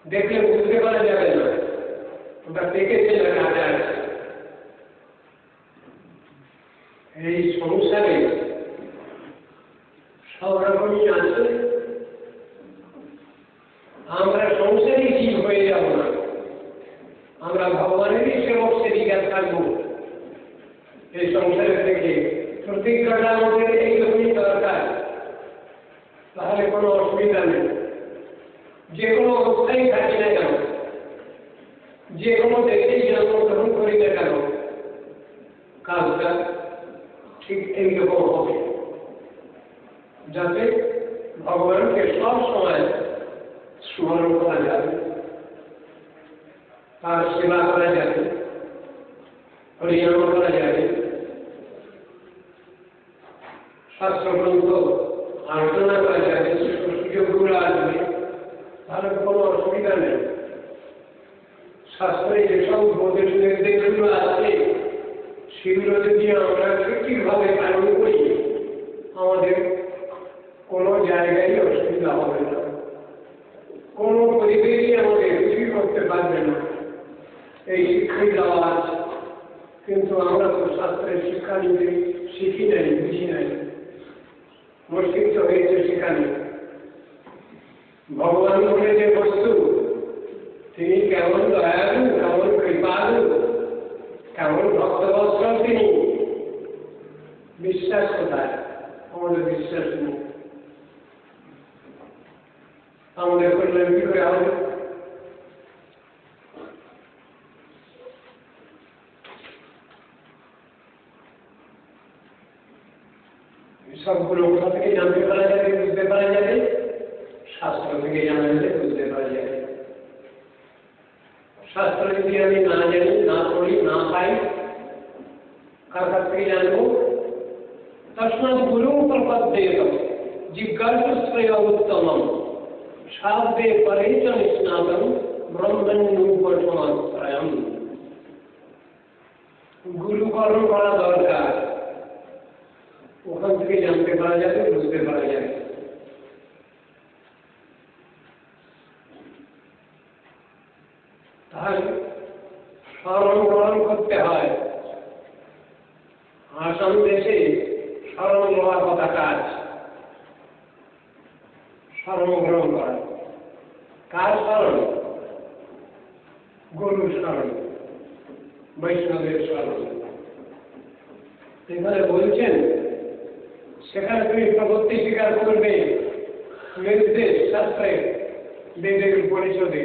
দেখলে বুঝতে পারা যাবে না ওটা পেকেছে না কাঁচা আছে। এই সংসারে সব রকমই আছে, আমরা সংসারই জীব হয়ে যাব না, আমরা ভগবানেরই সেবক সেবিকা থাকবো। এই সংসারের থেকে প্রতিজ্ঞাটা আমাদের এইরকমই দরকার, তাহলে কোনো অসুবিধা নেই। যে কোনো অবস্থায় থাকি না কেন, যে কোনো দেশেই জন্মগ্রহণ করি না কেন, কাজটা ঠিক এইরকম হবে, যাতে ভগবানকে সব সময় স্মরণ করা যাবে, তার সেবা করা যাবে, হরিনাম করা যাবে, শাস্ত্রগ্রন্থ আলোচনা করা যাবে, সুযোগগুলো আসবে, তাহলে কোনো অসুবিধা নেই। শাস্ত্রে যেসব উপদেশ নির্দেশগুলো আছে সেগুলো যদি আমরা সঠিকভাবে পালন করি আমাদের কোনো জায়গায় অসুবিধা হবে না, কোনো পরিবেশই আমাদের কিছুই করতে পারবে না। এই শিক্ষাই দেওয়া আছে, কিন্তু আমরা তো শাস্ত্রের শিক্ষা নিতে শিখি নাই, বুঝি নাই, মস্তিষ্ক হয়েছে সেখানে। ভগবান বলে যে বস্তু তিনি কেমন দয়ালু, কেমন কৃপালু, কেমন ভক্তবৎসল তিনি, বিশ্বাস কোথায়? আমাদের বিশ্বাস নেই। আমাদের কল্যাণ কি করে হবে? সবগুলো কোথা থেকে জানতে পারা যাবে, বুঝতে পারা যাবে? শাস্ত্র থেকে জানা যাবে, বুঝতে পারা যাবে। শাস্ত্র যদি আমি না জানি, না পড়ি, না পাই, কার কাছ থেকে জানবো? তস্মাৎ গুরুং প্রপদ্যেত জিজ্ঞাসুস্ত্রয় উত্তমম শাস্ত্রে পরেচ নিষ্ণাতম ব্রহ্মণ্যোপনিষদত্রয়ম। গুরুকরণ করা দরকার, ওখান থেকে জানতে পারা যাবে, বুঝতে পারা যাবে। তাহলে স্মরণ গ্রহণ করতে হয়। আসাম দেশে স্মরণ লওয়ার কথা কাজ, স্মরণ গ্রহণ করা। কার স্মরণ? গুরুর স্মরণ, বৈষ্ণবের স্মরণ। এখানে বলছেন সেখানে তুমি প্রবৃত্তি স্বীকার করবে, নির্দেশ শাস্ত্রে, বেদের উপনিষদে।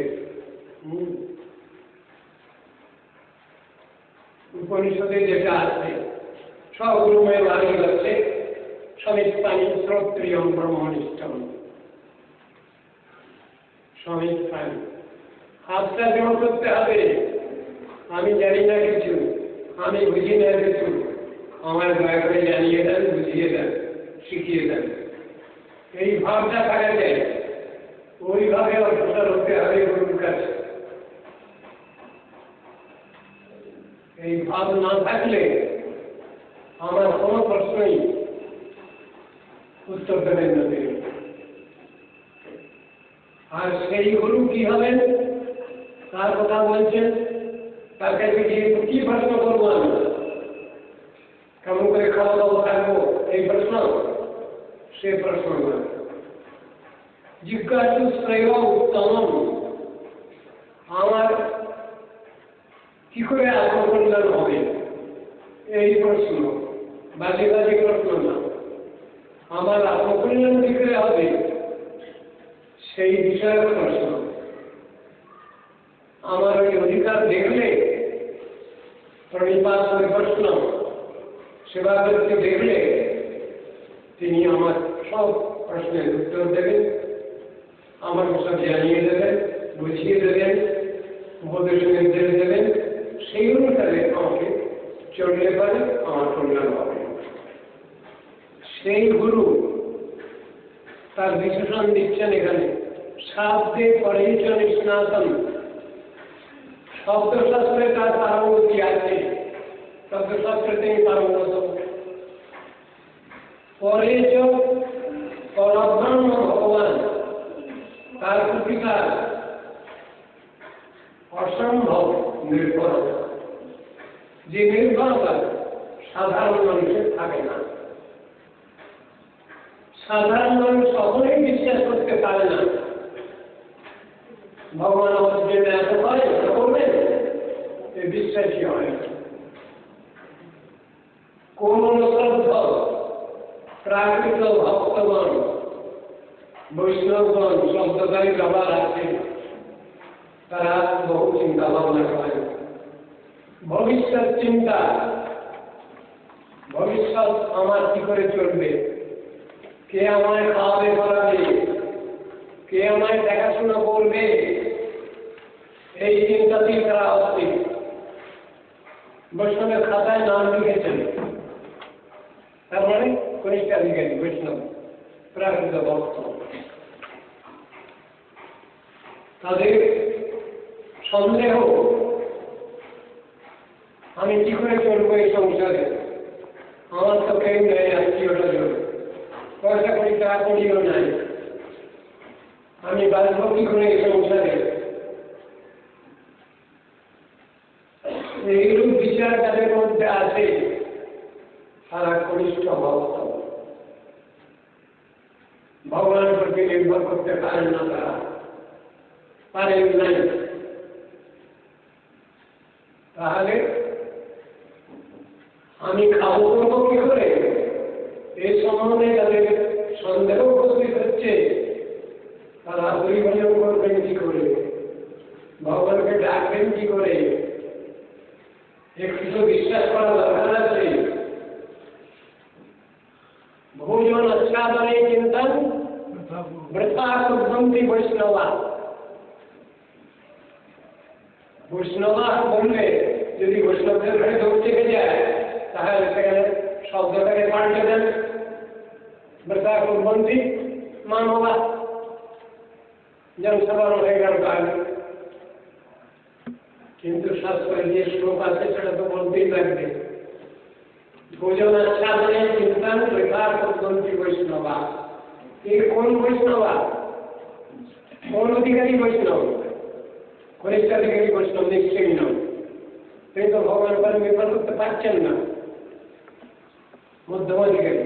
উপনিষদে যেটা আছে সব গুরুময় বাণী হচ্ছে সমিত্তানি শ্রোত্রিয়ম ব্রহ্মনিষ্ঠম। সমিত্তানি হাতটা জোর করতে হবে, আমি জানি না কিছু, আমি বুঝি না কিছু, আমার দয়া করে জানিয়ে দেন, বুঝিয়ে দেন, শিখিয়ে দেন। এই ভাবটা থাকা যায়, ওইভাবে অগ্রসর হতে হবে গুরুর কাছে। এই ভাব না থাকলে আমার কোনো প্রশ্নই উত্তর দেবেন না তিনি। আর সেই গুরু কি হবেন তার কথা বলছেন, তার কাছে গিয়ে কি প্রশ্ন করবো আমি, কেমন করে খাওয়া দাওয়া থাকবো, এই প্রশ্ন, সে প্রশ্ন না। জিজ্ঞাসুস্ত্রয় উত্তমম, আমার কি করে আত্মকল্যাণ হবে, এই প্রশ্ন, বাজে বাজে প্রশ্ন না। আমার আত্মকল্যাণ কি করে হবে সেই বিষয়ের প্রশ্ন। আমার ওই অধিকার দেখলে, প্রণিপাত প্রশ্ন, সেবা করতে দেখলে তিনি আমার সব প্রশ্নের উত্তর দেবেন, আমাকে সব জানিয়ে দেবেন, বুঝিয়ে দেবেন, উপদেশ নির্দেশ দেবেন। সেই অনুসারে আমাকে চললে পারে আমার কল্যাণ হবে। সেই গুরু তার বিশেষণ দিচ্ছেন এখানে, শাস্ত্রে পরেচ নিষ্ণাতম। শব্দশাস্ত্রে তার পারঙ্গতি আছে, শব্দশাস্ত্রে তিনি পারঙ্গত। পরেচ পরব্রহ্ম ভগবান, তার প্রতিকার নির্ভরতা, যে নির্ভরতা সাধারণ মানুষের থাকে না। সাধারণ মানুষ কখনোই বিশ্বাস করতে পারে না ভগবান আমাদের জন্য এত হয় করবেন, বিশ্বাসী হয় না। কোন শ্রদ্ধ প্রাকৃত ভক্তগণ বৈষ্ণবগণ শব্দকারী ব্যবহার আছে, তারা বহু চিন্তা ভাবনা করে ভবিষ্যৎ চিন্তা, ভবিষ্যৎ আমার কি করে চলবে, কে আমায় খাওয়াবে পড়াবে, কে আমায় দেখাশোনা করবে, এই চিন্তাতেই তারা অস্থির। বৈষ্ণবের খাতায় নাম লিখেছেন, তার মানে কনিষ্ঠাধিকারী বৈষ্ণব প্রাকৃত ভক্ত। তাদের সন্দেহ আমি কি করে চলবো এই সংসারে, আমার তো কেউ নেই আত্মীয়টা জন্য, পয়সা করি টাকা করিও নাই, আমি বাঁচবো কি করে এই সংসারে। এইরূপ বিচার তাদের মধ্যে আছে, তারা কনিষ্ঠ ভক্ত, ভগবানের প্রতি নির্ভর করতে পারেন না, তারা পারেন নাই। তাহলে আমি খাবো করবো কি করে, এই সম্বন্ধে তাদের সন্দেহ উপস্থিত হচ্ছে। তারা পরিবর্তন করবেন কি করে, ভগবানকে ডাকবেন কি করে, একটু তো বিশ্বাস করা দরকার আছে। ভোজন আচ্ছাদনে চিন্তন বৃথা কুর্বন্তি বৈষ্ণবা। বৈষ্ণবা বললে যদি বৈষ্ণবদের ঘরে ঢুকতে যায়, তাহলে সেখানে শব্দটাকে পাল্টে দেন, বৃথা কুর্বন্তি মানবা, জনসাধারণ হয়ে গেল। কিন্তু শাস্ত্রে যে শ্লোক আছে সেটা তো বলতেই লাগবে, ভোজন আচ্ছাদনে চিন্তন বৃথা কুর্বন্তি বৈষ্ণবা। এই কোন বৈষ্ণবা, কোন অধিকারী বৈষ্ণব? কনিষ্ঠাধিকারী বৈষ্ণব নিশ্চয়ই নয়। তিনি তো ভগবানের উপরে নির্ভর করতে পারছেন না। মধ্যমাধিকারী,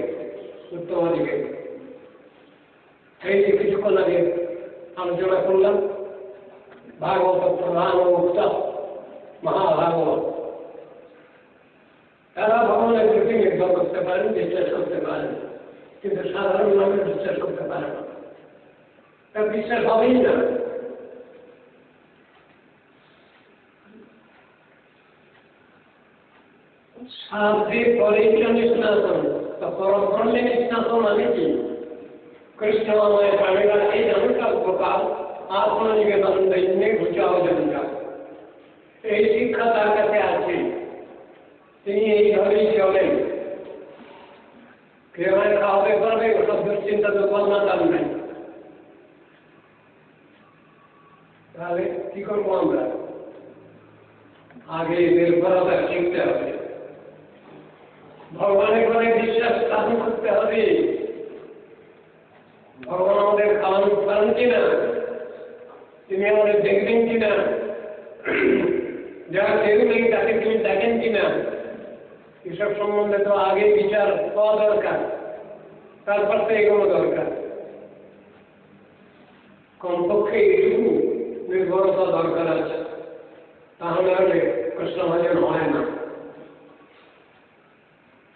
উত্তমাধিকারী। এই যে কিছুক্ষণ আগে আলোচনা করলাম ভাগবত প্রধান মুক্ত মহাভাগবত, তারা ভগবানের প্রতি নির্ভর করতে পারেন, বিশ্বাস করতে পারেন, কিন্তু সাধারণ মানুষ বিশ্বাস করতে পারে না, তার বিশ্বাস হবেই না। শাস্ত্রে পরিচয় নিষ্ণাতন, পরব্রহ্মে নিষ্ণাতন মানে কি? কৃষ্ণময় প্রাণীরা এই জানুকা গোপাল আত্মনিবেদন দৈন্যে ঘুচাও জনকা, এই শিক্ষা তার কাছে আছে, তিনি এইভাবেই চলেন। কেউ খাওয়াতে পারবে ওসব দুশ্চিন্তা তো করনা তার নাই। তাহলে কি করবো আমরা? আগে নির্ভরতা শিখতে হবে, ভগবানের ঘরে বিশ্বাস স্থাপন করতে হবে। ভগবান আমাদের খাওয়ানো পারেন কিনা, তিনি আমাদের দেখবেন কিনা, যারা কেউ নেই তাকে তিনি দেখেন কিনা, এসব সম্বন্ধে তো আগে বিচার পাওয়া দরকার, তারপর তো এগোনো দরকার। কমপক্ষে এইটুকু নির্ভরতা দরকার আছে, তাহলে হলে কৃষ্ণ ভজন হয় না।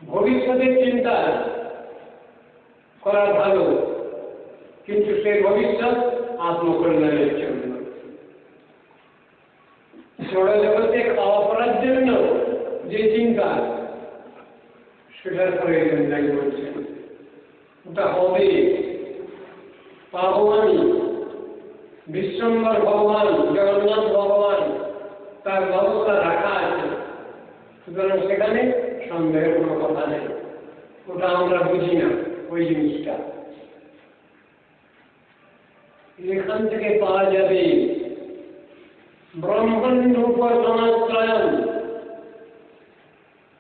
ভবিষ্যতের চিন্তা করা ভালো, কিন্তু সেই ভবিষ্যৎ আত্মকল্যাণের জন্য, ছোট জগতে খাওয়া পড়ার জন্য যে চিন্তা, সেটার প্রয়োজন নাই বলছেন। ওটা হবে পাবো আমি। বিশ্বম্বর ভগবান জগন্নাথ ভগবান তার ব্যবস্থা রাখা আছে, সুতরাং সেখানে সন্দেহের কোনো কথা নেই। ওটা আমরা বুঝি না ওই জিনিসটা। এখান থেকে পাওয়া যাবে ব্রহ্মণ্যূপ সমাশ্রয়ন।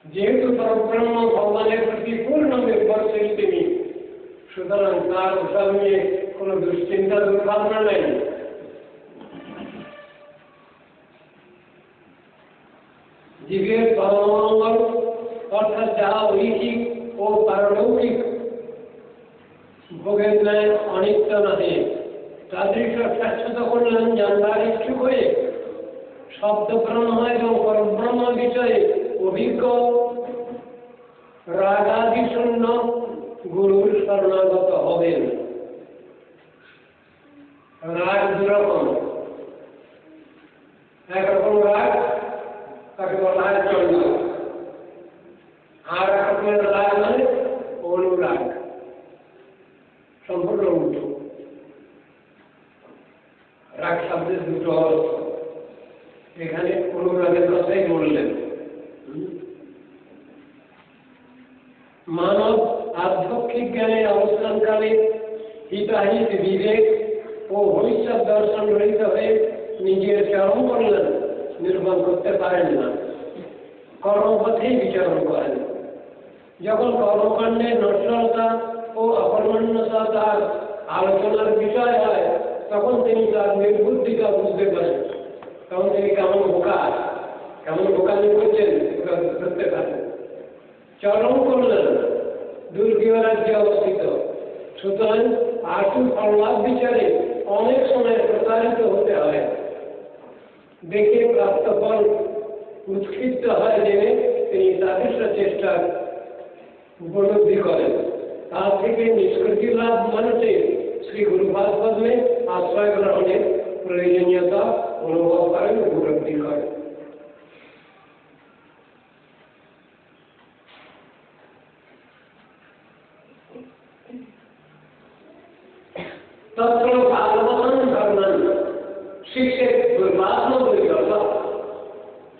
যেহেতু পরব্রহ্ম ভগবানের প্রতি পূর্ণ নির্ভরশীল তিনি, সুতরাং তার ওসব নিয়ে কোনো দুশ্চিন্তা দুর্ভাবনা নেই। জীবের পরমঙ্গল অর্থাৎ যাহা ঐহিক ও পারলৌকিক ভোগের ন্যায় অনিত্য নহে তাদৃশ শাশ্বত কল্যাণ জানবার ইচ্ছুক হয়ে শব্দ ব্রহ্ম এবং পরব্রহ্ম বিষয়ে অভিজ্ঞ রাগাদি শূন্য গুরুর শরণাগত হবেন। রাগ দুরকম, একরকম রাগ তাকে বলা হয় চন্ড, আর এক রকমের রাগ মানে অনুরাগ, সম্পূর্ণ উল্টো। রাগ শব্দের দুটো অর্থ, এখানে অনুরাগের কথাই বললেন। মানব আধ্যাত্মিক জ্ঞানে অবস্থানকালে হিতাহিত বিবেক ও ভবিষ্যৎ দর্শন রহিত হয়ে নিজের চরম কল্যাণ নির্মাণ করতে পারেন না, কর্মপথেই বিচরণ করেন। যখন কর্মকাণ্ডের নশ্বরতা ও অকর্মণ্যতা তার আলোচনার বিষয় হয় তখন তিনি তার নির্বুদ্ধিতা বুঝতে পারেন। তখন তিনি কেমন বোকামি করছেন ধরতে পারেন। চরম কল্যাণ দুর্গীয় রাজ্যে অবস্থিত, সুতরাং আশু ফললাভ বিচারে অনেক সময় প্রতারিত হতে হয়। দেখে প্রাপ্ত ফল উৎক্ষিপ্ত হয় জেনে তিনি তাদৃশ চেষ্টার উপলব্ধি করেন। তার থেকে নিষ্কৃতি লাভ মানুষের শ্রী গুরুপাদ পদ্মে আশ্রয় গ্রহণের প্রয়োজনীয়তা অনুভব করেন, উপলব্ধি করেন। तत्र भागवतं धर्मं शिक्षे दुर्वात्म दुर्गता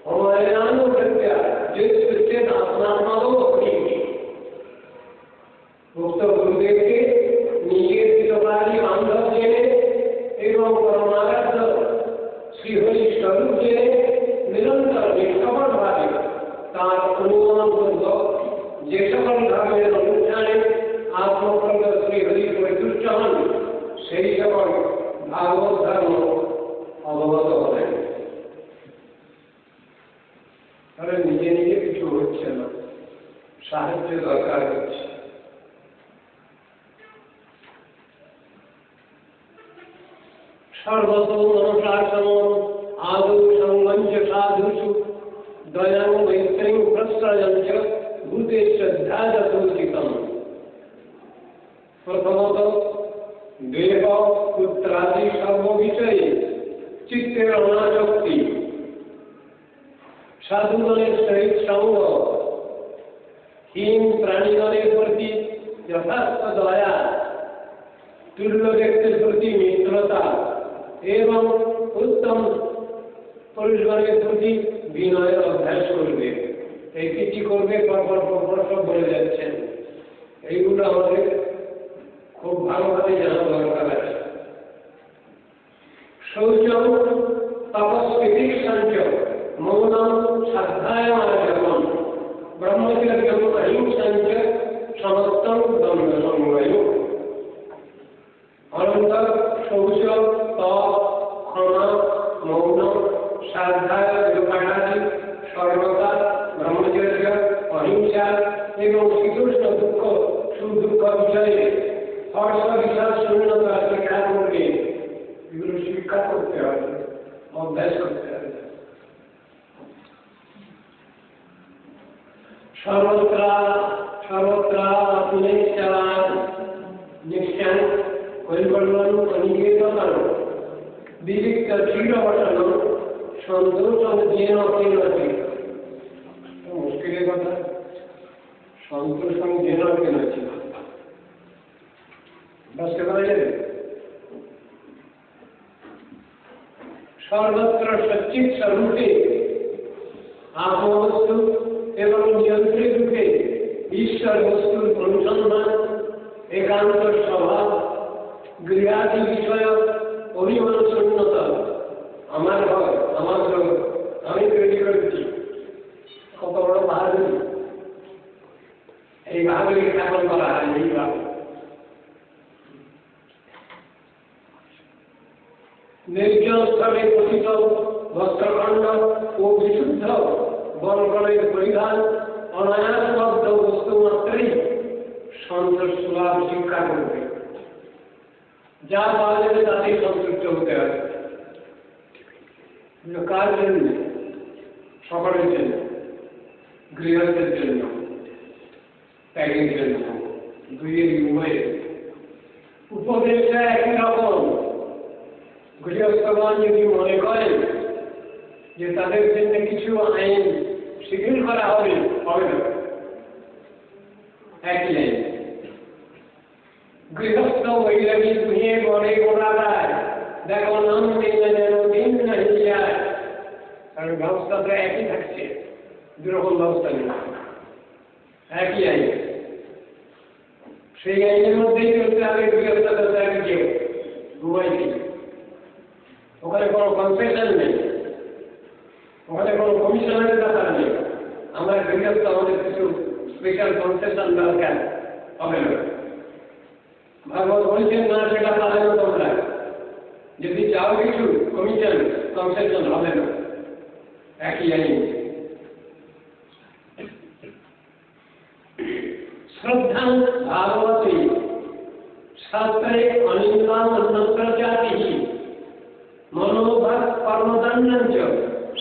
हमायानुवृत्त्या जिससे आत्मात्माओं अपनी मुक्त गुरुदेव के नीचे तिलवारी बांधव जने एवं परमार्थ श्रीहरि स्वरूप जने निरंतर निष्कपट भावे तार अनुमान बंधो जे सकल धर्मेर अनुष्ठाने आत्मप्रगत श्रीहरि परितुष्टहन সেই সকল ভাগবত ধর্ম অবগত হলেন। তাহলে নিজে নিজে কিছু হচ্ছে না, সাহায্য দরকার হচ্ছে। সর্বত অনুশাসন আদৌ সংবঞ্চ সাধুষু দয়াং মৈত্রীং প্রশ্রয়ঞ্চ ভূতে শ্রদ্ধাযথোচিতম। প্রথমত দেহ পুত্রাদি সর্ববিষয়ে চিত্তের অনাসক্তি, সাধুগণের সহিত সঙ্গ, হীন প্রাণীগণের প্রতি যথার্থ দয়া, তুল্য ব্যক্তির প্রতি মিত্রতা এবং উত্তম পুরুষগণের প্রতি বিনয়ের অভ্যাস করবে। এই কি করবে পরপর সব বলে যাচ্ছেন। এইগুলো আমাদের খুব ভালোভাবে জানা দরকার আছে। শৌচম তপস্বিতিক সঞ্চ মৌনম সাধ্যায়মার্জনম ব্রহ্মচর্যম অহিংসঞ্চ সমস্তম দণ্ড সংবয়। অনন্তর শৌচ, তপ, ক্ষমা, মৌন, সাধ্যায়, যোগাদি, সর্বতা, ব্রহ্মচর্য, অহিংসা এবং শীতোষ্ণ দুঃখ সুদুঃখ বিষয়ে হর্ষ বিষয় শূন্যতা শিক্ষা করবে। এগুলো শিক্ষা করতে হবে, অভ্যাস করতে হবে। সর্বত্রা নিশ্চয় কৈবল্যম অনিকেতন বিবিক্ত চিরবসন সন্তোষম যেন কেনচি। মুশকিলের কথা, সন্তোষম যেন কেনচি বুঝতে পারা যাবে। সর্বত্র সচ্চিত স্বরূপে আত্মবস্তু এবং নিয়ন্ত্রিত রূপে ঈশ্বর বস্তুর অনুসন্ধান, একান্ত স্বভাব, গৃহাদি বিষয় অভিমান শূন্যতা, আমার ঘর, আমার জগৎ, আমি তৈরি করেছি, কত বড় বাহাদুরি। এই বাহাদুরি স্থাপন করা হয় এইভাবে। নির্জন স্থলে পতিত বস্ত্রখণ্ড ও বিশুদ্ধ বলকলের পরিধান অনায়াসবদ্ধ বস্তু মাত্রই সন্তোষ লাভ শিক্ষা করবে। যা পাওয়া যাবে তাতেই সন্তুষ্ট হতে হবে। কার জন্য? সকলের জন্য, গৃহস্থের জন্য, ত্যাগের জন্য, দুইয়ের উভয়ের। উপদেশটা একই রকম। গৃহস্থগণ যদি মনে করেন যে তাদের জন্য কিছু আইন শিথিল করা হবে, হবে না, একই আইন। গৃহস্থ বৈরাগী ধুয়ে গড়ে গোড়া দেয়, দেখো নাম দিনে যেন দিন নাহি যায়। কারণ ব্যবস্থা তো একই থাকছে, দুরকম ব্যবস্থা নেই, একই আইন। সেই আইনের মধ্যেই চলতে হবে গৃহস্থতা কেউ উভয়কে। ওখানে কোনো কনসেশন নেই, ওখানে কোনো কমিশনের ব্যাপার নেই। আমরা গৃহস্থ, আমাদের কিছু স্পেশাল কনসেশন দরকার হবে না। ভাগবত বলছেন না, সেটা পাবে না তোমরা। যদি চাও কিছু কমিশন কনসেশন হবে না, একই আইন। শ্রদ্ধা ভাগবতী শাস্ত্রে অনিন্দা অন্যত্র জাতি মনোভাব কর্মদণ্ডঞ্চ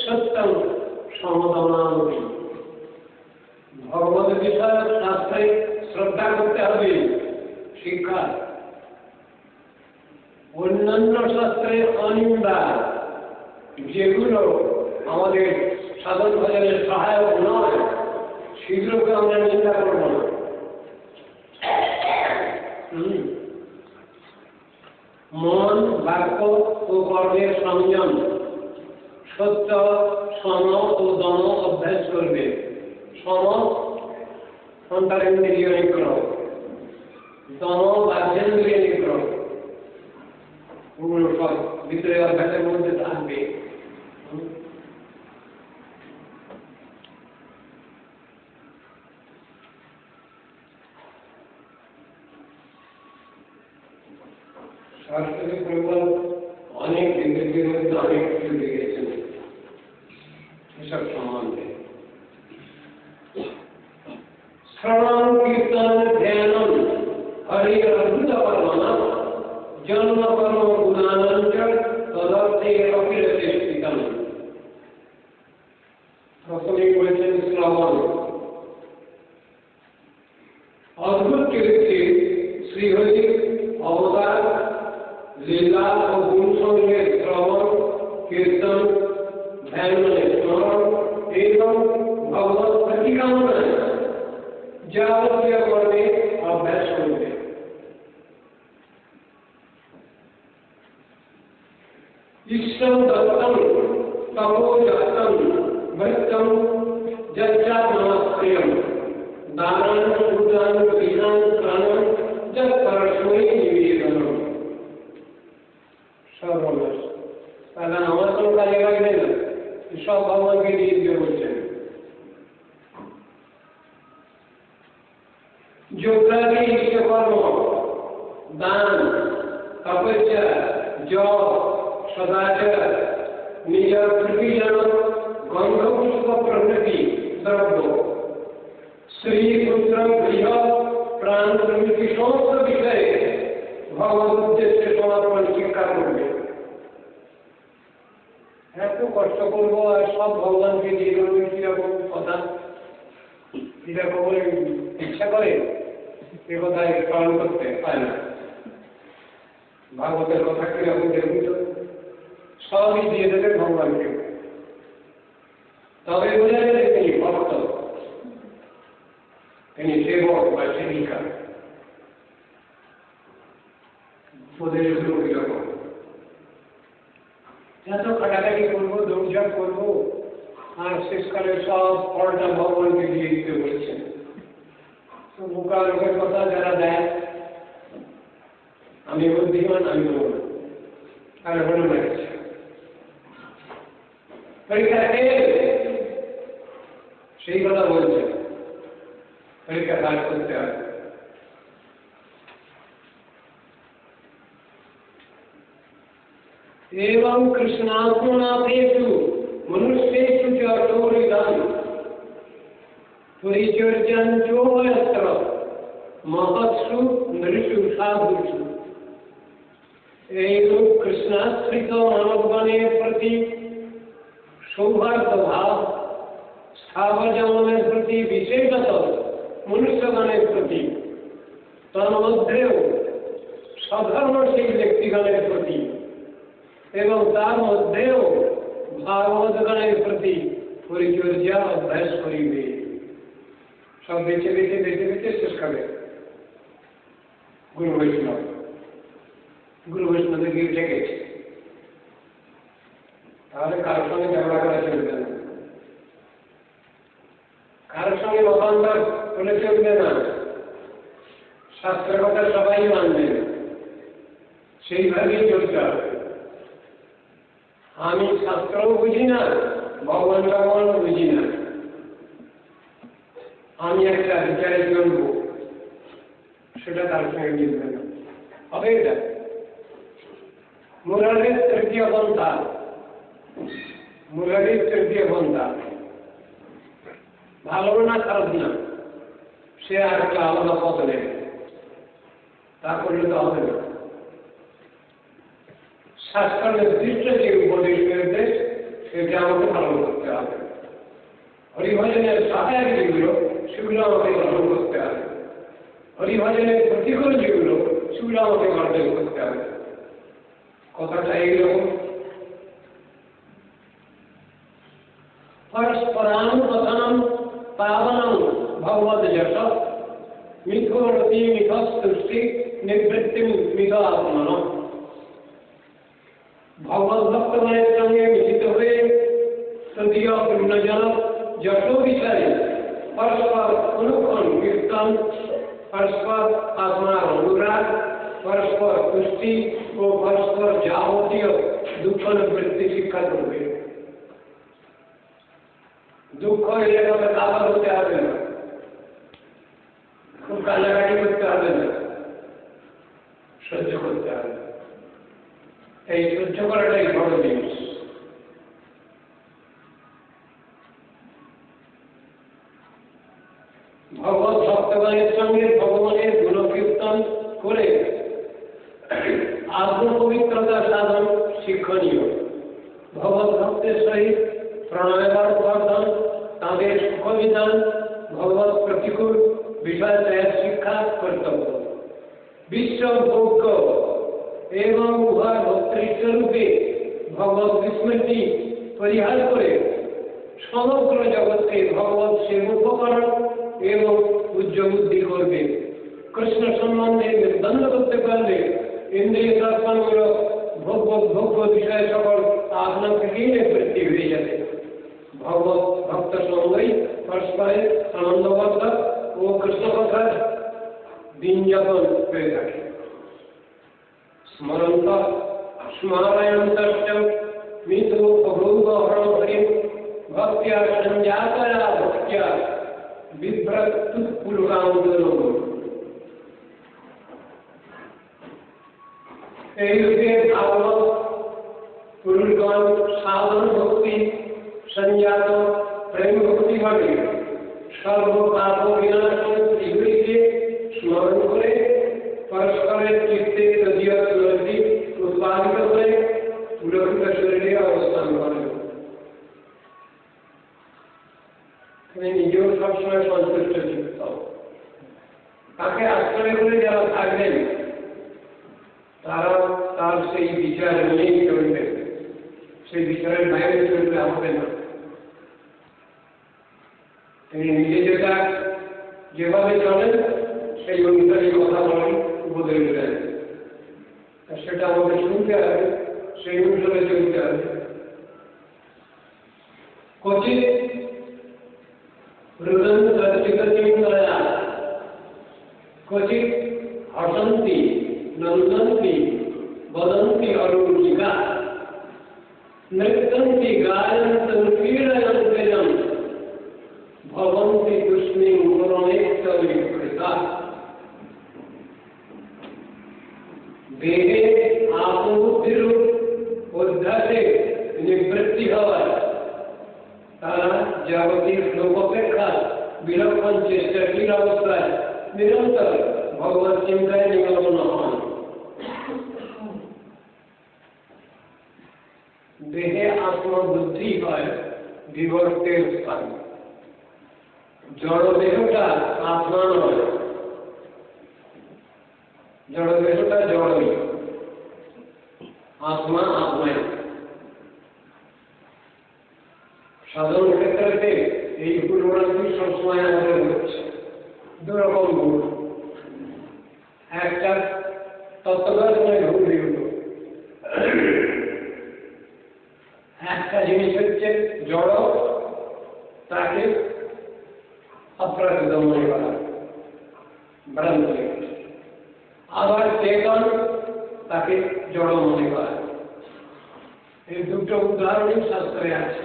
সত্যম সমদমানতি। ভগবত বিষয় শাস্ত্রে শ্রদ্ধা করতে হবে, শিক্ষা। অন্যান্য শাস্ত্রে অনিন্দা, যেগুলো আমাদের সাধন ভজনের সহায়ক নয়, সেগুলোকে আমরা নিন্দা করব না। মন, বাক্য ও কর্মের সংযম, সত্য, সম ও দম অভ্যাস করবে। সম অন্তরেন্দ্রিয় নিগ্রহ, দম বাহ্যেন্দ্রিয় নিগ্রহ, ওগুলো সব ভিতরে অভ্যাসের মধ্যে থাকবে। শাস্ত্রের প্রবল অনেক বিদ্যুতের মধ্যে অনেক কিছু লিখেছেন এসব সম্বন্ধে। শ্রবণ কীর্তন ধ্যানম হরির অদ্ভুত কর্মণা জন্ম কর্ম গুণানঞ্চ তদর্থে অকিলতে স্থিতম। প্রথমেই বলেছেন শ্রবণ। অদ্ভুত চরিত্রে শ্রীহরির অবতার, লীলা ও গুণ সঙ্গের শ্রবণ, কীর্তন, ধ্যান স্মরণ এবং ভগবত প্রতিকামনায় যাবতীয় কর্মে অভ্যাস করবে। ঈশ্বর দত্তম তপো যত্তম ভক্তম যজ্জাত্মস্ত্রিয়ম দানান উদান বিধান প্রাণম যৎ পরস্মৈ নিবেদনম। সর্বনাশ, তাহলে আমার কোনো কাজে লাগবে না, সব ভগবানকে দিয়ে দিতে বলছেন। যোগাদি ইষ্টকর্ম, দান, তপস্যা, জপ, সদাচার, নিজের প্রতিজন গন্ধপুষ্প প্রভৃতি দ্রব্য, স্ত্রী পুত্র গৃহ প্রাণ প্রভৃতি সমস্ত বিষয়ে ভগবত উদ্দেশ্যে সমর্পণ শিক্ষা করবে। এত কষ্ট করবো আর সব ভগবানকে দিয়ে দেবো, কিরকম কথা, এরকম বলে ইচ্ছা করে এ কথায় স্মরণ করতে পারে না। ভাগবতের কথা কিরকম দেখুন তো, সবই দিয়ে দেবে ভগবানকে, তবে বোঝা যাবে তিনি ভক্ত, তিনি সেবক বা সেবিকা। উপদেশগুলো কিরকম, এত খাটাখাটি করবো, দৌড়ঝাঁপ করবো, আর শেষকালে সব ফলটা ভগবানকে দিয়ে দিতে বলছেন। তো বোকা লোকের কথা যারা দেয়, আমি বুদ্ধিমান, আমি বলব, আর বলে রাখছি পরীক্ষা সেই কথা বলছে, পরীক্ষা পাস করতে হবে। एवं कृष्णार्पणार्थेषु मनुष्येषु च चोरिदान परिचर्याञ्चोऽयत्र महत्सु नृषु साधुषु। এই রূপ কৃষ্ণাশ্রিত মানবগণের প্রতি সৌহার্দ্য ভাব, স্থাবর জগতের প্রতি বিশেষত মনুষ্যগণের প্রতি, তন্মধ্যেও সাধারণশীল ব্যক্তিগণের প্রতি এবং তার মধ্যেও ভাগবতগণের প্রতি পরিচর্যা অভ্যাস করিবে। সব বেছে বেছে বেছে বেছে শেষ করে গুরু বৈষ্ণব। গুরু বৈষ্ণবের গিয়ে উঠে গেছে, তাহলে কারোর সঙ্গে ঝগড়া করা চলবে না, কারোর সঙ্গে মতান্তর করে চলবে না, শাস্ত্রের কথা সবাই মানবে, সেইভাবেই চলতে হবে। আমি শাস্ত্রও বুঝি না, ভগবান ভগবানও বুঝি না, আমি একটা বিচারে চলব, সেটা তার সঙ্গে মিলবে না। হবে এটা মুরারির তৃতীয় পন্থা, মুরারির তৃতীয় পন্থা ভালো না খারাপ না, সে আর একটা আলাদা পথ নেবে, তা করলে তো হবে না। শাস্ত্র নির্দিষ্ট যে উপদেশ নির্দেশ সেটা আমাকে পালন করতে হবে। হরিভজনের সহায়ক যেগুলো সেগুলো আমাকে গ্রহণ করতে হবে, হরিভজনের প্রতিকূল যেগুলো সেগুলো আমাকে বর্জন করতে হবে। কথাটা এইরকম। পরস্পরানুকথনম পাবনম ভগবদ যশ মিথোরতি মিথস্তুষ্টি নিবৃত্তি মিথ আত্মন। ভগবত ভক্তগণের সঙ্গে মিলিত হয়ে তদীয় পূর্ণজন যশ বিষয়ে পরস্পর অনুক্ষণ কীর্তন, পরস্পর আত্মার অনুরাগ, পরস্পর তুষ্টি ও পরস্পর যাবতীয় দুঃখ নিবৃত্তি শিক্ষা করবে। দুঃখ এলে তবে কাবার হতে হবে না, খুব কান্নাকাটি করতে হবে না, সহ্য করতে হবে। এই সহ্য করাটাই বড় জিনিস। ভগবত ভক্তগণের সঙ্গে ভগবানের গুণকীর্তন করে আত্মপবিত্রতা সাধন শিক্ষণীয়। ভগবত ভক্তের সহিত প্রণয়বার বর্ধন, তাদের সুখবিধান, ভগবত প্রতিকূল বিষয় ত্যাগ শিক্ষা কর্তব্য। বিশ্বভোগ্য এবং উহার ভক্তৃস্বরূপে ভগবত বিস্মৃতি পরিহার করে সমগ্র জগৎকে ভগবত সেবকরণ এবং উজ্জ্ববুদ্ধি করবে। কৃষ্ণ সম্বন্ধে নির্বন্ধ করতে পারলে ইন্দ্রিয় দর্শনমূলক ভোগ্য বিষয় সকল আপনা থেকেই নিবৃত্তি হয়ে যাবে। ভগবত ভক্ত সঙ্গই পরস্পরে আনন্দবদ্ধ ও কৃষ্ণ কথার দিন যাপন হয়ে থাকে। স্মরন্ত স্মারয়ন্ত মিথু অভূব হরম হরিম ভক্ত্যা সঞ্জাতয়া ভক্ত্যা বিভ্রতু পুলকান্দোলন। এই রূপে ভাগবত পুরুষগণ সাধন ভক্তি সঞ্জাত প্রেম ভক্তি ঘটে সর্বপাপ বিনাশন এগুলিকে স্মরণ করে পরস্পরের চিত্তে তদীয় তুলসী উৎপাদিত করে পুলকিত শরীরে অবস্থান করে। তুমি নিজেও সবসময় সন্তুষ্ট চিত্ত। তাকে আশ্রয় করে যারা থাকবেন তারা তার সেই বিচার নিয়েই চলবে, সেই বিচারের বাইরে চলতে হবে না। তিনি নিজে যেটা যেভাবে চলেন সেই অনুসারী কথা বলেন, উপদেশ দেন, সেটা আমাদের শুনতে হবে, সেই অনুসারে চলতে হবে। क्वचित् रुदन्तचितचिन्तया क्वचित् हसन्ति नन्दन्ति वदन्ति अरुचिका नृत्यन्ति गायन्ति क्रीडयन्त्ययं भवन्ति तस्मिन् गुणनेत्रविकृता। देहे आत्मबुद्धिरूप उद्धते निवृत्ति হয় তারা জাগতিক লোক অপেক্ষা বিলক্ষণ চেষ্টাশীল অবস্থায় নিরন্তর ভগবত চিন্তায় নিমগ্ন হন। দেহে আত্মবুদ্ধি হয় বিবর্তের স্থান। জড় দেহটা আত্মা নয়, জড় দেহটা জড়ই, আত্মা আত্মাই। সাধারণ ক্ষেত্রে এই ভুলভ্রান্তি সবসময় আমাদের হচ্ছে। দুরকম ভুল। একটা তত্ত্বদর্শনের ভুল হল, একটা জিনিস হচ্ছে জড়, তাকে অপ্রাকৃত মনে করা, ভ্রান্তি। আবার চেতন, তাকে জড় মনে করা। এই দুটো উদাহরণই শাস্ত্রে আছে,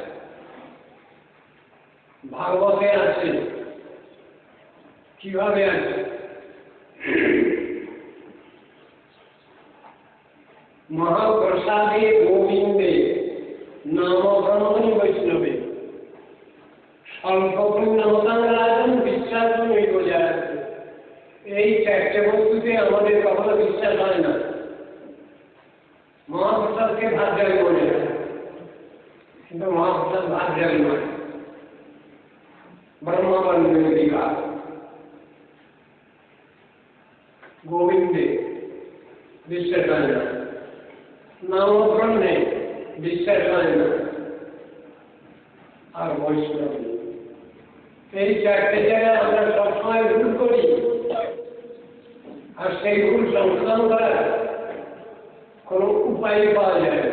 ভাগবতে আছে। কিভাবে আছে? মহাপ্রসাদে গোবিন্দে নাম ব্রহ্মণি বৈষ্ণবে স্বল্পপূর্ণতারাজন বিশ্বাস নেই বোঝা যাচ্ছে। এই চারটে বস্তুতে আমাদের কখনো বিশ্বাস হয় না। মহাপ্রসাদকে ভাগ্যালি মনে হয়, কিন্তু মহাপ্রসাদ ভাগ্যালি নয়, ব্রহ্মবন্ধা। গোবিন্দে বিশ্বাস হয় না, নাম ব্রহ্মে বিশ্বাস হয় না, আর বৈষ্ণব। এই চারটে জায়গায় আমরা সবসময় ভুল করি, আর সেই ভুল সংশোধন করার কোনো উপায় পাওয়া যায় না।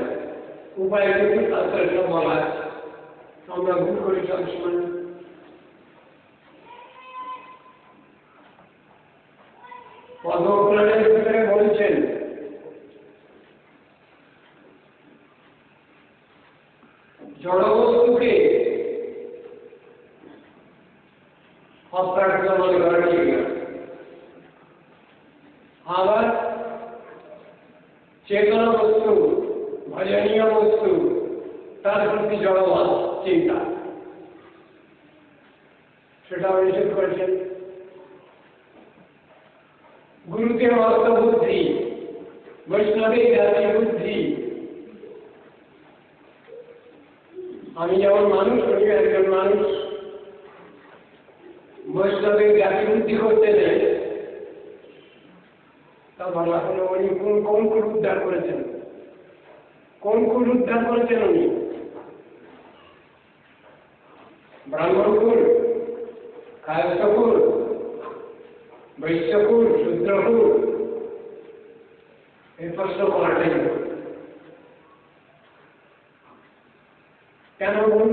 উপায় কিন্তু শাস্ত্রে সব বলা আছে, আমরা ভুল করি সবসময়। পদ্মপুরাণের ভিতরে বলছেন, জড়বস্তুকে অপ্রাকৃত মনে করা ঠিক না। আবার চেতন বস্তু, ভজনীয় বস্তু, তার প্রতি জড়ভাব চিন্তা, সেটা নিষেধ করেছেন। গুরুকে মস্ত বুদ্ধি, বৈষ্ণবে জাতি বুদ্ধি। আমি যেমন মানুষ, উনি একজন মানুষ। বৈষ্ণবের জাতি বুদ্ধি করতে নেই, তা বলা হলো উনি কোন কুল উদ্ধার করেছেন? কোন কুল উদ্ধার করেছেন উনি? ব্রাহ্মণ কুল, কায়স্থ কুল, বৈশ্যকুল, শূদ্রকুল? এই প্রশ্ন করাটাই কেন বল?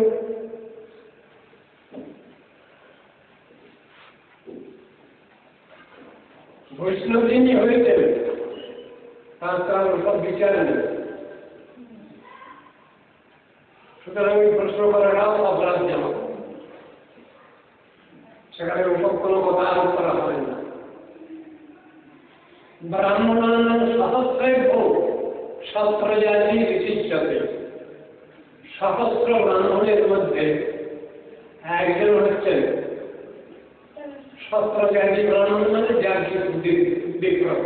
বৈষ্ণব যিনি হয়েছেন তার সব বিচার নেই, সুতরাং এই প্রশ্ন করাটাও অপরাধ যেমন, সেখানে ওসব কোনো কথা আরোপ করা হয় না। ব্রাহ্মণানাং সহস্রেভ্য সত্রজাতি বিশিষ্টতে। সহস্র ব্রাহ্মণের মধ্যে একজন হচ্ছেন সত্রজাতি ব্রাহ্মণ, মানে যাজ্ঞিক বিক্রম,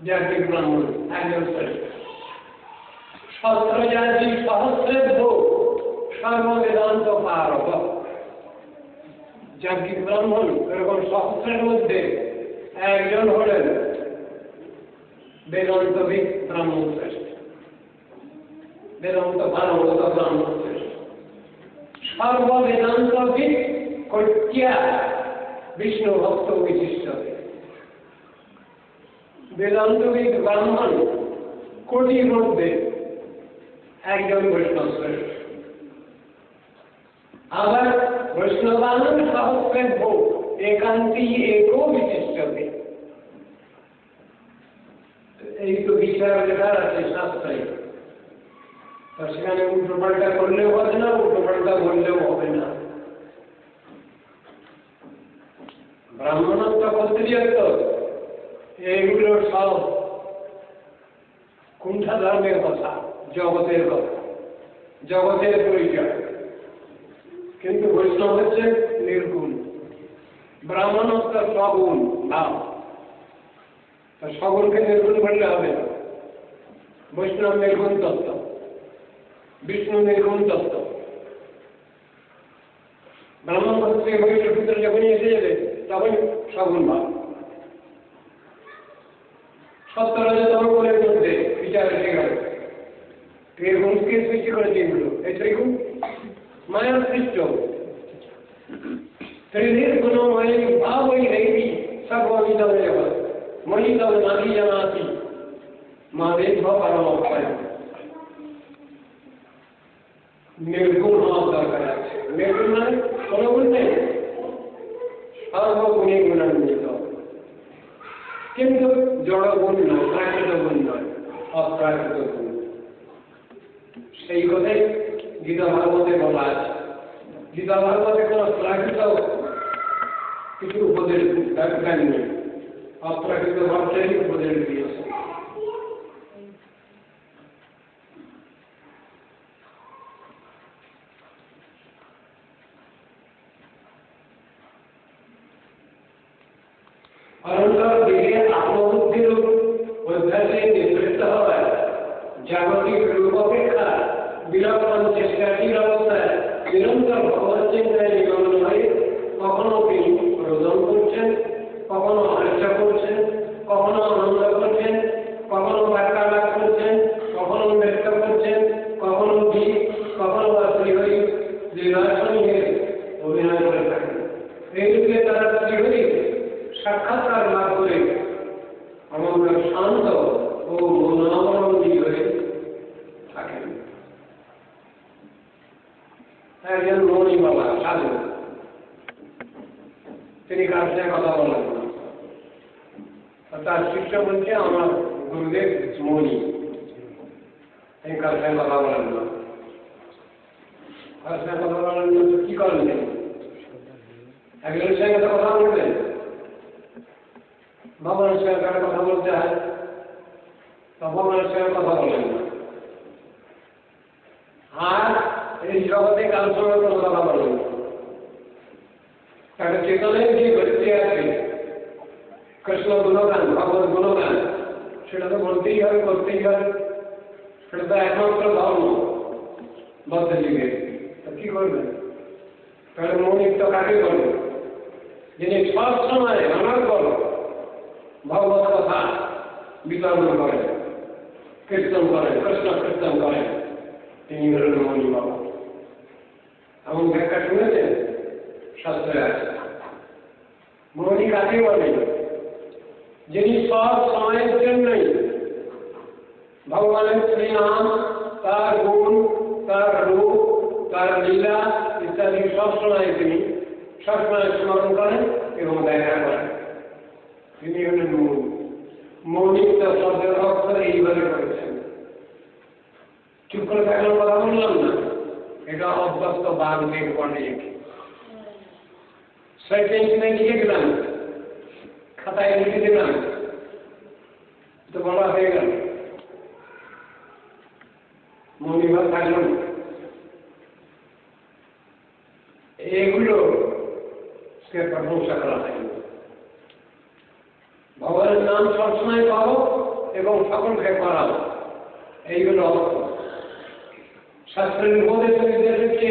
যাজ্ঞিক ব্রাহ্মণ একজন শ্রেষ্ঠ। সত্রজাতি সহস্রেভ্য সর্ববেদান্ত পারক। যাজ্ঞিক ব্রাহ্মণ এরকম সহস্রের মধ্যে একজন হলেন বেদান্তবিদ ব্রাহ্মণ শ্রেষ্ঠ, বেদান্ত ভারত ব্রাহ্মণ শ্রেষ্ঠ। সর্ববেদান্তবিদ কর্তিয়া বিষ্ণু ভক্ত বিশিষ্ট। বেদান্তবিদ ব্রাহ্মণ কোটির মধ্যে একজন বৈষ্ণব শ্রেষ্ঠ। আবার বৈষ্ণবানন্দ সহস্রেভ্য একান্তি একো বিশিষ্টতে। এই তো বিচার লেখা আছে শাস্ত্রে, সেখানে উল্টো পাল্টা করলেও হবে না, উল্টো পাল্টা বললেও হবে না। ব্রাহ্মণত্ব, ক্ষত্রিয়ত্ব এইগুলো সব কুণ্ঠা ধর্মের কথা, জগতের কথা, জগতের পরিচয়। কিন্তু বৈষ্ণব হচ্ছে নির্গুণ, ব্রাহ্মণত্ব সগুণ ভাব, সগুণকে নির্গুণ করলে হবে না। বৈষ্ণব নির্গুণ তত্ত্ব, বিষ্ণু নির্গুণ তত্ত্ব। ব্রাহ্মণ পদ থেকে বৈষ্ণব ভিতরে যখনই এসে যাবে তখন সগুণ ভাব। সত্তরতম গুণের মধ্যে বিচার এসে গেল। ত্রিগুণকে সৃষ্টি করেছে এগুলো, এই ত্রিগুণ মায়ার সৃষ্ট। त्रिनिर्गुणमयी भावई रही सर्वविदम एव मयिदम नाहि जनाति मादेव परमोपय। निर्गुण हওয়া দরকার আছে। निर्गुण মানে কোনো গুণ নেই, সর্বগুণে গুণান্বিত, কিন্তু জড় গুণ নয়, প্রাকৃত গুণ নয়, অপ্রাকৃত গুণ। সেই কথাই গীতা ভাগবতে বলা আছে। গীতা ভাগবতে কোনো প্রাকৃত কিছু উপদেশ ব্যাখ্যা নেই, অপ্রাকৃত ভাবটাই উপদেশ দিয়েছে। অনন্তর দিকে আত্মবুদ্ধির অভ্যাসে নিবৃত্ত হওয়ায় জাগতিক রূপ অপেক্ষা বিলক্ষণ চেষ্টাটির অবস্থায় নিরন্তর ভগবত চিন্তায় নিমগ্ন হয়ে কখনো তিনি রোদন করছেন, কখনো হর্ষা করছেন, কখনো আনন্দ করছেন, কখনো বার্তালাপ করছেন, কখনো নৃত্য করছেন, কখনো গীত, কখনো বা শ্রীহরি লীলাসঙ্গে অভিনয় করে থাকেন। এই রূপে তারা শ্রীহরি সাক্ষাৎকার লাভ করে আমাদের শান্ত ও মনোবলম্বী হয়ে থাকেন। একজন মৌনী বাবা সাধু, তিনি কার সাথে কথা বলেন না। তার শিষ্য বলছে আমার গুরুদেব মৌনী, তিনি কার সাথে কথা বলেন না। কার সাথে কথা বলেন না তো কি করেন? একজনের সঙ্গে কথা বলবেন, ভগবানের সঙ্গে কথা বলতে হয়, ভগবানের সঙ্গে কথা বলেন না। আর এই জগতে কারোর সঙ্গে কোনো কথা বলেন না। তাকে চেতনের যে ভক্তি আছে, কৃষ্ণ গুণগান, ভগবত গুণগান, সেটা তো বলতেই হবে, করতেই হবে। সেটা তো একমাত্র ধর্ম বদ্ধ যুগে। তো কি করবেন? তাহলে মৌনিত্ব কাকে করবে? যিনি সব সময় আমার করো ভগবত কথা বিতরণ করেন, কীর্তন করেন, কৃষ্ণ কীর্তন করেন, তিনি হলেন মৌনী বাবা। এমন ব্যাখ্যা শুনেছেন? শাস্ত্রে আছে। মৌনী কাকে বলে? যিনি সব সময়ের জন্যই ভগবানের শ্রীনাম, তার গুণ, তার রূপ, তার লীলা ইত্যাদি সব সময় তিনি সবসময় স্মরণ করেন এবং দেখা করেন, তিনি হলেন মৌনী। মৌনিত্ব শব্দের অর্থ এইভাবে করেছেন। চুপ করে থাকার কথা বললাম না, এটা অভ্যস্ত বাগদেব পণ্ডিত। সেন্টেন্সে লিখে দিলাম, খাতায় লিখে দিলাম, তো বলা হয়ে গেল। মৌনিভাব থাকল না। এগুলো সে প্রশংসা করা হয়। ভগবানের নাম সবসময় পাবো এবং সকলকে করাবো, এইগুলো অর্থ। শাস্ত্রের উপদেশ নির্দেশ হচ্ছে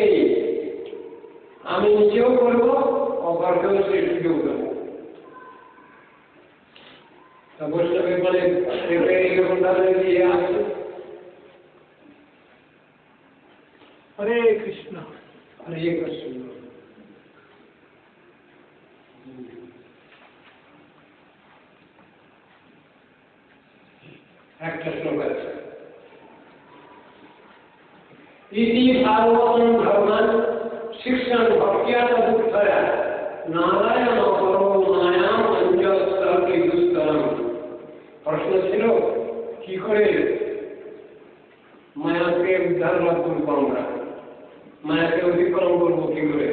আমি নিজেও করবো, অপরকেও সে সুযোগ দেবো। তা বৈষ্ণবের বলে এইরকম ধরনের দিয়ে আছে। হরে কৃষ্ণ, হরে কৃষ্ণ। একটা শ্লোক আছে, ইতি ভাগবতং ধর্মান শিক্ষণ ভক্তিয়া তদুত্তরা নারায়ণ পরম মায়াম অঞ্জলি দুস্তরম। প্রশ্ন ছিল কি করে মায়াকে উদ্ধার লাভ করবো, আমরা মায়াকে অতিক্রম করবো কি করে?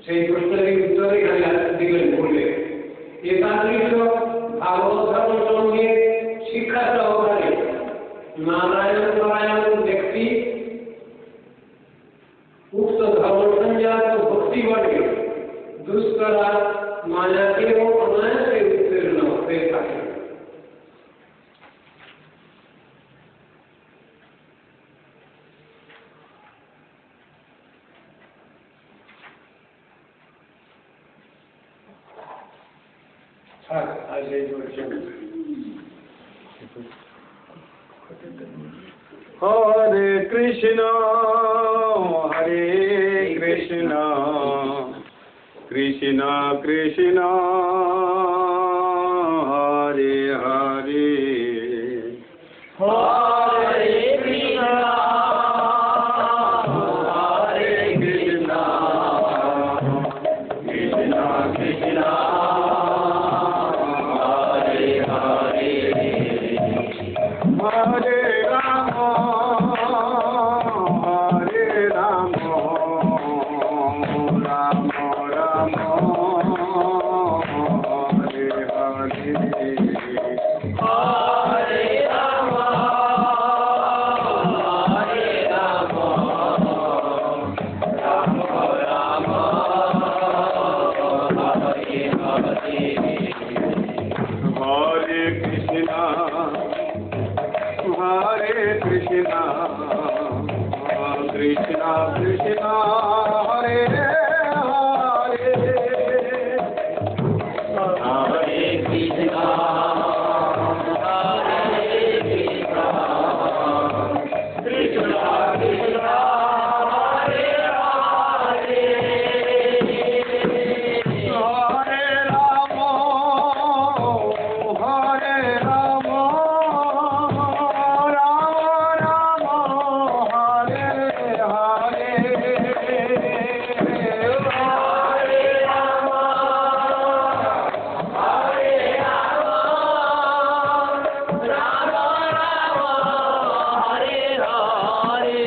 সেই প্রশ্নের উত্তরে দিলেন বলে একাদৃশ ভাগবত ধর্ম সঙ্গে শিক্ষা সহকারে নারায়ণ নারায়ণ ব্যক্তি উক্ত ধর্ম সংজাত ভক্তি বটে দুষ্করা আজ এই পর্যন্ত। হরে কৃষ্ণ কৃষ্ণ কৃষ্ণ হরে হরে হরে কৃষ্ণ হরে কৃষ্ণ কৃষ্ণ কৃষ্ণ হরে হরে হরে রাম রাম রাম হরে হরে হরে রাম হরে রাম রাম রাম হরে হরে হরে কৃষ্ণ কৃষ্ণ কৃষ্ণ হরে হরে হরে কৃষ্ণ হরে কৃষ্ণ কৃষ্ণ কৃষ্ণ হরে হরে হরে রাম রাম হরে হরে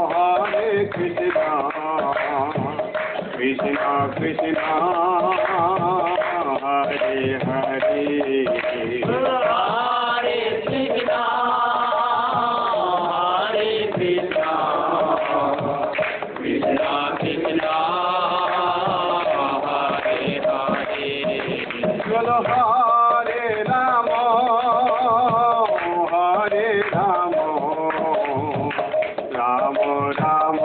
হরে কৃষ্ণ কৃষ্ণ কৃষ্ণ হরে হরে হরে কৃষ্ণ হরে কৃষ্ণ কৃষ্ণ কৃষ্ণ হরে হরে চলো হরে রাম রাম রাম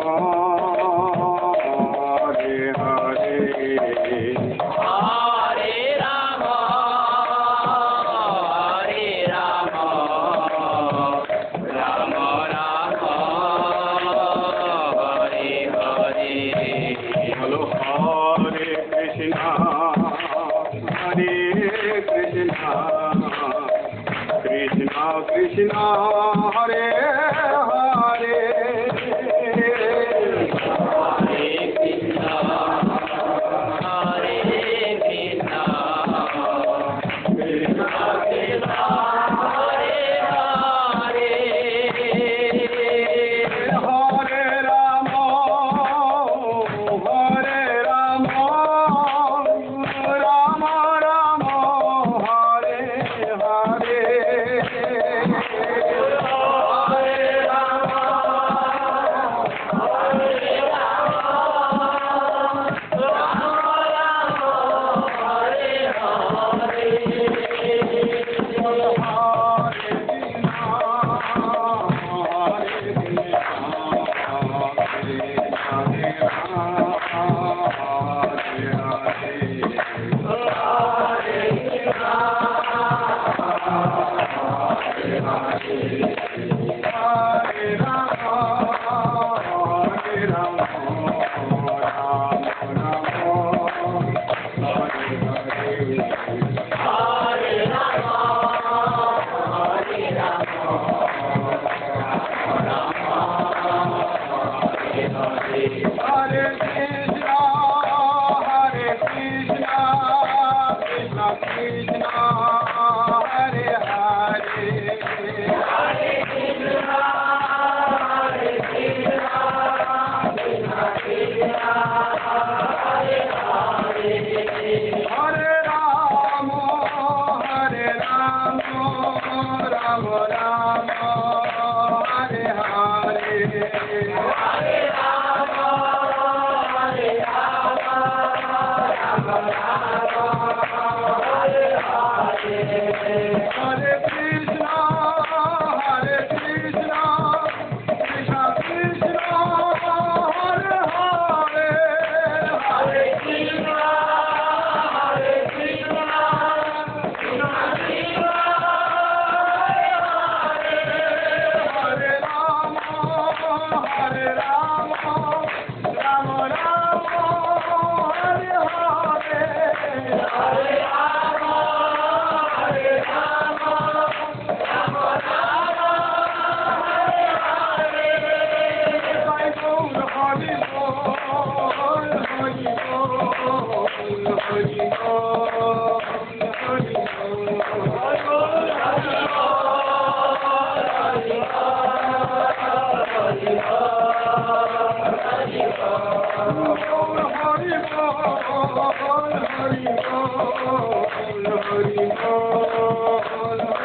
হরে হরে হরে রাম রাম রাম হরে হরে বলো হরে কৃষ্ণ কৃষ্ণ কৃষ্ণ হরে হরে হরে কৃষ্ণ হরে Krishna Krishna Krishna Hare Hare Hare Ram Ram Ram Hare Hare Hare Krishna, Krishna Krishna, Hare Hare. Hare Ram, Ram Ram, Hare Hare Krishna, Krishna Krishna, Hare Hare. Hare Hare